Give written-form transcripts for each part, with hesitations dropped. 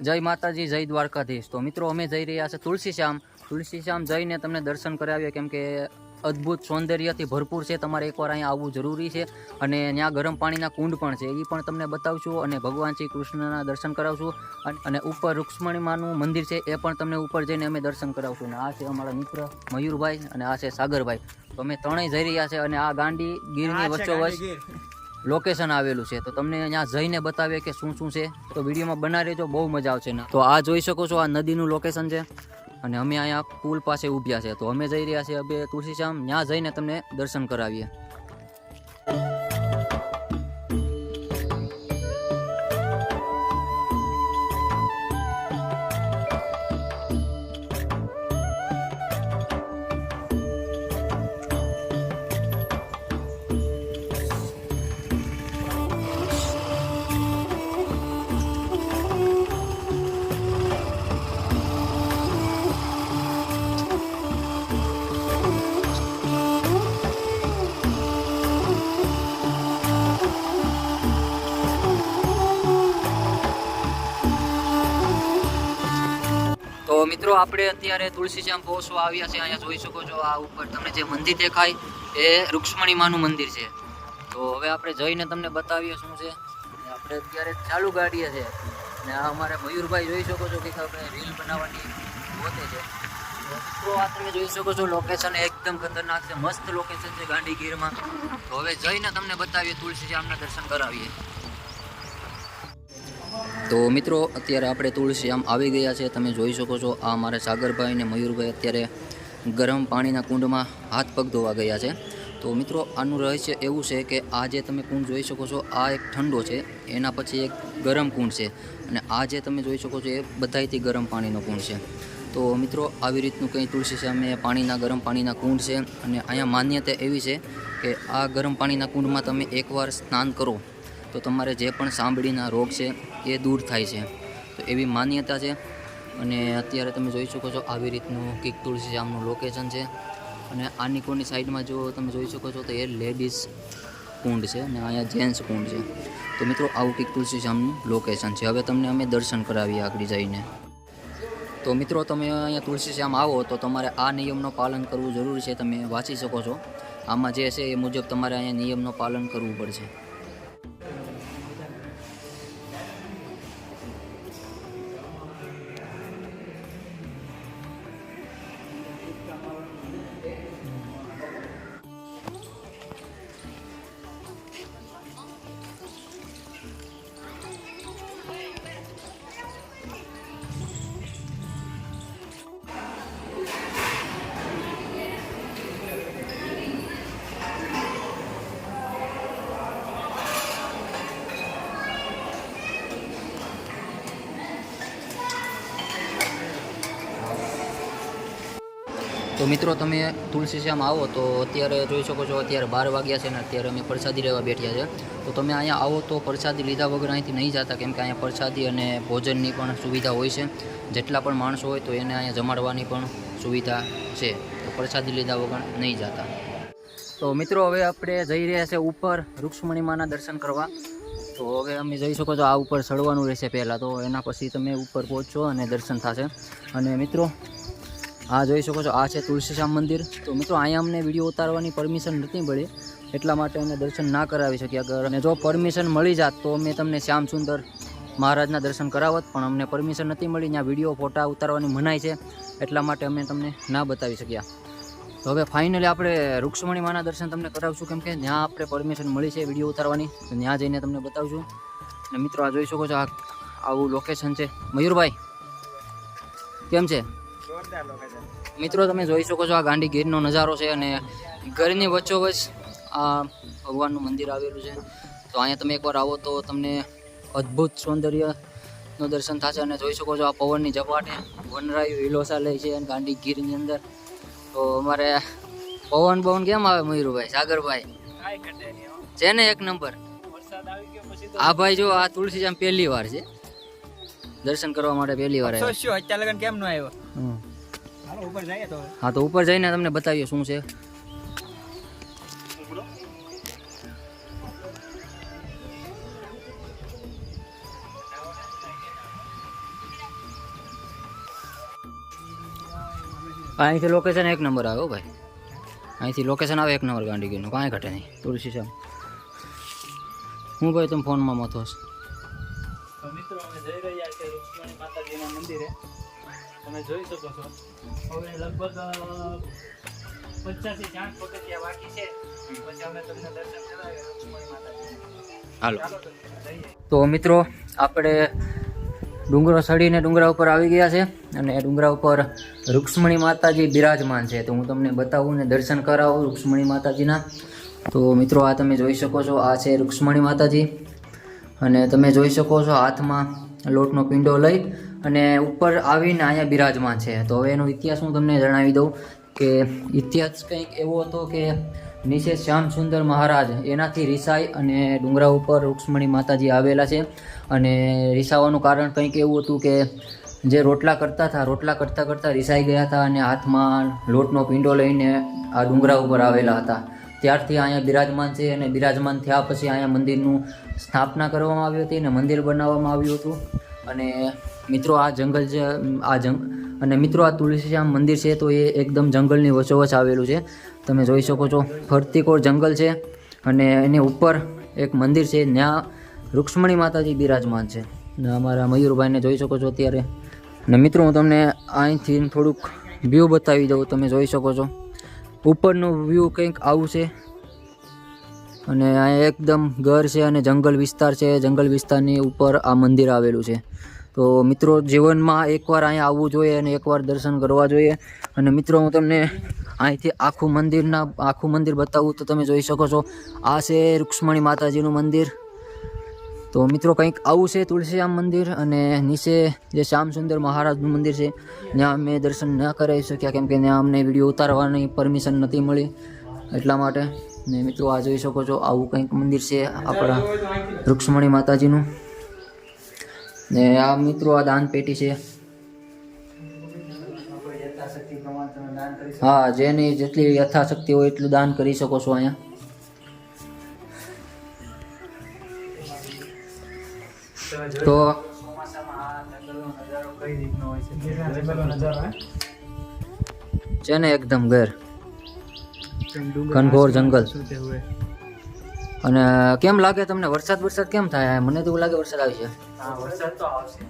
જય માતાજી, જય દ્વારકાધીશ। તો મિત્રો અમે જઈ રહ્યા છે તુલસીશ્યામ જઈને તમને દર્શન કરાવીએ, કેમ કે અદ્ભુત સૌંદર્યથી ભરપૂર છે। તમારે એકવાર અહીંયા આવવું જરૂરી છે। અને ત્યાં ગરમ પાણીના કુંડ પણ છે, એ પણ તમને બતાવશું। અને ભગવાન શ્રી કૃષ્ણના દર્શન કરાવશું। અને ઉપર રૂક્ષ્મણીમાનું મંદિર છે, એ પણ તમને ઉપર જઈને અમે દર્શન કરાવશું। અને આ છે અમારા મિત્ર મયુરભાઈ અને આ છે સાગરભાઈ। તો અમે ત્રણેય જઈ રહ્યા છે। અને આ ગાંડી ગીરની વચ્ચોવચ્ચ લોકેશન આવેલું છે, તો તમને અહીંયા જઈને બતાવીએ કે શું શું છે। તો વિડીયોમાં બનાવી રહેજો, બહુ મજા આવશે। તો આ જોઈ શકો છો, આ નદીનું લોકેશન છે। અને અમે અહીંયા પુલ પાસે ઊભ્યા છે, તો અમે જઈ રહ્યા છીએ હવે તુલસીશ્યામ, ત્યાં જઈને તમને દર્શન કરાવીએ। તો મિત્રો આપણે અત્યારે તુલસીશ્યામ પહોંચવા આવ્યા છે। અહીંયા જોઈ શકો છો, આ ઉપર તમને જે મંદિર દેખાય એ રૂક્ષ્મણીમાનું મંદિર છે। તો હવે આપણે જઈને તમને બતાવીએ શું છે। આપણે અત્યારે ચાલુ ગાડીએ છે, અને આ અમારે મયુરભાઈ જોઈ શકો છો કે આપણે રીલ બનાવવાની ગોતે છે। તો આ તમે જોઈ શકો છો, લોકેશન એકદમ ખતરનાક છે, મસ્ત લોકેશન છે ગાંડીગીરમાં। તો હવે જઈને તમને બતાવીએ, તુલસીશ્યામના દર્શન કરાવીએ। તો મિત્રો અત્યારે આપણે તુલસીશ્યામ આવી ગયા છે, તમે જોઈ શકો છો। આ અમારા સાગરભાઈ અને મયુરભાઈ અત્યારે ગરમ પાણીના કુંડમાં હાથ પગ ધોવા ગયા છે। તો મિત્રો આનું રહસ્ય એવું છે કે આ જે તમે કુંડ જોઈ શકો છો, આ એક ઠંડો છે, એના પછી એક ગરમ કુંડ છે, અને આ જે તમે જોઈ શકો છો એ બધાયથી ગરમ પાણીનો કુંડ છે। તો મિત્રો આવી રીતનું કંઈ તુલસીશ્યામે ગરમ પાણીના કુંડ છે। અને અહીંયા માન્યતા એવી છે કે આ ગરમ પાણીના કુંડમાં તમે એકવાર સ્નાન કરો તો તમારે જે પણ સાંભળીના રોગ છે એ દૂર થાય છે, તો એવી માન્યતા છે। અને અત્યારે તમે જોઈ શકો છો, આવી રીતનું કિક તુલસીશ્યામનું લોકેશન છે। અને આની કોની સાઈડમાં જો તમે જોઈ શકો છો તો એ લેડીઝ કુંડ છે, અને અહીંયા જેન્ટ્સ કુંડ છે। તો મિત્રો આવું કિક તુલસીશ્યામનું લોકેશન છે। હવે તમને અમે દર્શન કરાવીએ આગળ જઈને। તો મિત્રો તમે અહીંયા તુલસીશ્યામ આવો તો તમારે આ નિયમનું પાલન કરવું જરૂરી છે, તમે વાંચી શકો છો। આમાં જે છે એ મુજબ તમારે અહીંયા નિયમનું પાલન કરવું પડશે। તો મિત્રો તમે તુલસીશ્યામ આવો તો અત્યારે જોઈ શકો છો, અત્યારે 12 વાગ્યા છે ને અત્યારે અમે પ્રસાદી લેવા બેઠ્યા છે। તો તમે અહીંયા આવો તો પ્રસાદી લીધા વગર અહીંથી નહીં જતા, કેમ કે અહીંયા પ્રસાદી અને ભોજનની પણ સુવિધા હોય છે। જેટલા પણ માણસો હોય તો એને અહીંયા જમાડવાની પણ સુવિધા છે, તો પ્રસાદી લીધા વગર નહીં જતા। તો મિત્રો હવે આપણે જઈ રહ્યા છે ઉપર રૂક્ષ્મણીમાના દર્શન કરવા। તો હવે અમે જઈ શકો છો, આ ઉપર ચડવાનું રહેશે પહેલાં, તો એના પછી તમે ઉપર પહોંચશો અને દર્શન થશે। અને મિત્રો આ જોઈ શકો છો, આ છે તુલસીશ્યામ મંદિર। તો મિત્રો અહીંયા અમને વિડીયો ઉતારવાની પરમિશન નથી મળી, એટલા માટે અમે દર્શન ના કરાવી શક્યા। અને જો પરમિશન મળી જાત તો અમે તમને શ્યામ સુંદર મહારાજના દર્શન કરાવત, પણ અમને પરમિશન નથી મળી। ત્યાં વિડીયો ફોટા ઉતારવાની મનાઈ છે, એટલા માટે અમે તમને ના બતાવી શક્યા। તો હવે ફાઇનલી આપણે રૂક્ષ્મણીમાના દર્શન તમને કરાવશું, કેમ કે ત્યાં આપણે પરમિશન મળી છે વિડીયો ઉતારવાની, તો ત્યાં જઈને તમને બતાવશું। અને મિત્રો આ જોઈ શકો છો, આવું લોકેશન છે. મયુરભાઈ કેમ છે? મિત્રો તમે જોઈ શકો છો આ ગાંડી ગીરનો નજારો છે અને ઘરની વચ્ચોવચ્ચ આ ભગવાનનું મંદિર આવેલું છે. તો અહીંયા તમે એકવાર આવો તો તમને અદ્ભુત સૌંદર્યનું દર્શન થશે અને જોઈ શકો છો આ પવનની ઝપાટે વનરાયું હિલોસા લે છે અને ગાંડી ગીરની અંદર. તો અમારે પવન કેમ આવે મયુરભાઈ, સાગરભાઈ છે ને એક નંબર. આ ભાઈ જો આ તુલસીજામ પહેલી વાર છે દર્શન કરવા માટે, પહેલી વાર આવ્યો. કેમ નો આવ્યો? હા તો ઉપર જઈને તમને બતાવીએ શું છે. અહીંથી લોકેશન એક નંબર આવ્યો ભાઈ, અહીંથી લોકેશન આવે એક નંબર ગાંડીગીરનું, કાંઈ ઘટે નહીં. તુલસીશ્યામ હું ભાઈ તમે ફોનમાં મતો છો? મિત્રો અમે જઈ રહ્યા છીએ રુક્ષ્મણી માતાજીના મંદિરે. તમે જોઈ શકો છો હવે લગભગ 50 થી 60 પગથિયા બાકી છે, પછી અમે તમને દર્શન કરાવીએ રુક્ષ્મણી માતાજી. હાલો તો મિત્રો આપણે ડુંગરો ચડીને ડુંગરા ઉપર આવી ગયા છે અને ડુંગરા ઉપર રુક્ષ્મણી માતાજી બિરાજમાન છે. તો હું તમને બતાવું ને દર્શન કરાવું રુક્ષ્મણી માતાજીના. તો મિત્રો આ તમે જોઈ શકો છો, આ છે રુક્ષ્મણી માતાજી અને તમે જોઈ શકો છો હાથમાં લોટનો પિંડો લઈ અને ઉપર આવીને અહીંયા બિરાજમાન છે. તો હવે એનો ઇતિહાસ હું તમને જણાવી દઉં કે ઇતિહાસ કંઈક એવો હતો કે નીચે શ્યામ સુંદર મહારાજ એનાથી રિસાઈ અને ડુંગરા ઉપર રુક્ષ્મણી માતાજી આવેલા છે. અને રિસાવાનું કારણ કંઈક એવું હતું કે જે રોટલા કરતા હતા, રોટલા કરતાં કરતાં રિસાઈ ગયા હતા અને હાથમાં લોટનો પિંડો લઈને આ ડુંગરા ઉપર આવેલા હતા. ત્યારથી અહીંયા બિરાજમાન છે અને બિરાજમાન થયા પછી અહીંયા મંદિરનું સ્થાપના કરવામાં આવી હતી અને મંદિર બનાવવામાં આવ્યું હતું. અને મિત્રો આ જંગલ છે, અને મિત્રો આ તુલસીશ્યામ મંદિર છે તો એ એકદમ જંગલની વચ્ચોવચ્ચ આવેલું છે. તમે જોઈ શકો છો ફરતીકોર જંગલ છે અને એની ઉપર એક મંદિર છે, ત્યાં રુક્ષ્મણી માતાજી બિરાજમાન છે. ને અમારા મયુરભાઈને જોઈ શકો છો અત્યારે. અને મિત્રો હું તમને અહીંથી થોડુંક વ્યૂ બતાવી દઉં. તમે જોઈ શકો છો ઉપરનું વ્યૂ કંઈક આવું છે અને અહીંયા એકદમ ઘર છે અને જંગલ વિસ્તાર છે. જંગલ વિસ્તારની ઉપર આ મંદિર આવેલું છે. તો મિત્રો જીવનમાં એકવાર અહીંયા આવવું જોઈએ અને એકવાર દર્શન કરવા જોઈએ. અને મિત્રો હું તમને અહીંથી આખું મંદિર બતાવું તો તમે જોઈ શકો છો આ છે રુક્ષ્મણી માતાજીનું મંદિર. તો મિત્રો કંઈક આવું છે તુલસીશ્યામ મંદિર. અને નીચે જે શ્યામ સુંદર મહારાજનું મંદિર છે ત્યાં અમે દર્શન ન કરાવી શક્યા કેમ કે ત્યાં અમને વિડીયો ઉતારવાની પરમિશન નથી મળી એટલા માટે. ને મિત્રો આ જોઈ શકો છો આવું કંઈક મંદિર છે આપણા રુક્ષ્મણી માતાજીનું. ને આ મિત્રો આ દાન પેટી છે. હા, જેની જેટલી યથાશક્તિ હોય એટલું દાન કરી શકો છો અહીંયા. તો છે ને એકદમ ઘર ઘનઘોર જંગલ. અને કેમ લાગે તમને વરસાદ કેમ થાય? મને તો એવું લાગે વરસાદ આવશે. વરસાદ તો આવશે.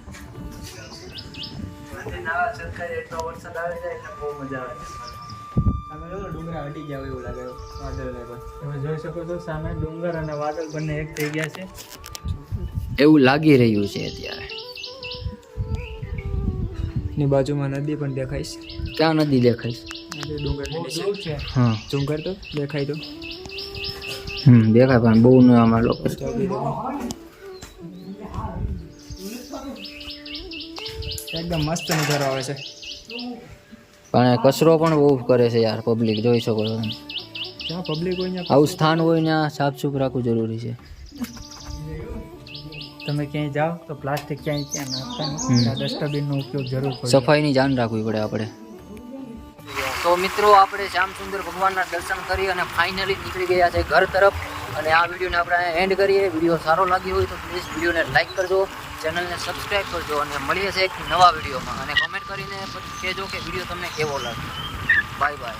વરસાદ આવે છે એટલે બહુ મજા આવે. સામે ડુંગરા હટી ગયા એવું લાગે વાદળને પણ. તમે જોઈ શકો છો સામે ડુંગર અને વાદળ બંને એક થઈ ગયા છે એવું લાગી રહ્યું છે અત્યારે. ની બાજુમાં નદી પણ દેખાય છે. ક્યાં નદી દેખાય છે? ડુંગર છે. હા, ડુંગર તો દેખાય તો દેખાય પણ બહુ ન અમારા લોકો. એકદમ મસ્ત નજારો આવે છે. પણ કચરો પણ બહુ કરે છે યાર પબ્લિક, જોઈ શકો છો. જ્યાં પબ્લિક હોય આવું સ્થાન હોય ત્યાં સાફસૂફ રાખવું જરૂરી છે. તમે ક્યાંય જાઓ તો પ્લાસ્ટિક ક્યાંય નાખતા નથી. ડસ્ટબિનનો ઉપયોગ જરૂર પડે. સફાઈની ધ્યાન રાખવી પડે આપણે. તો મિત્રો આપણે શ્યામ સુંદર ભગવાનના દર્શન કરી અને ફાઇનલી નીકળી ગયા છે ઘર તરફ. અને આ વિડીયોને આપણે એન્ડ કરીએ. વિડીયો સારો લાગ્યો હોય તો પ્લીઝ વિડીયોને લાઇક કરજો, ચેનલને સબસ્ક્રાઈબ કરજો અને મળીએ છીએ એક નવા વિડીયોમાં. અને કમેન્ટ કરીને કહેજો કે વિડીયો તમને કેવો લાગ્યો. Bye bye.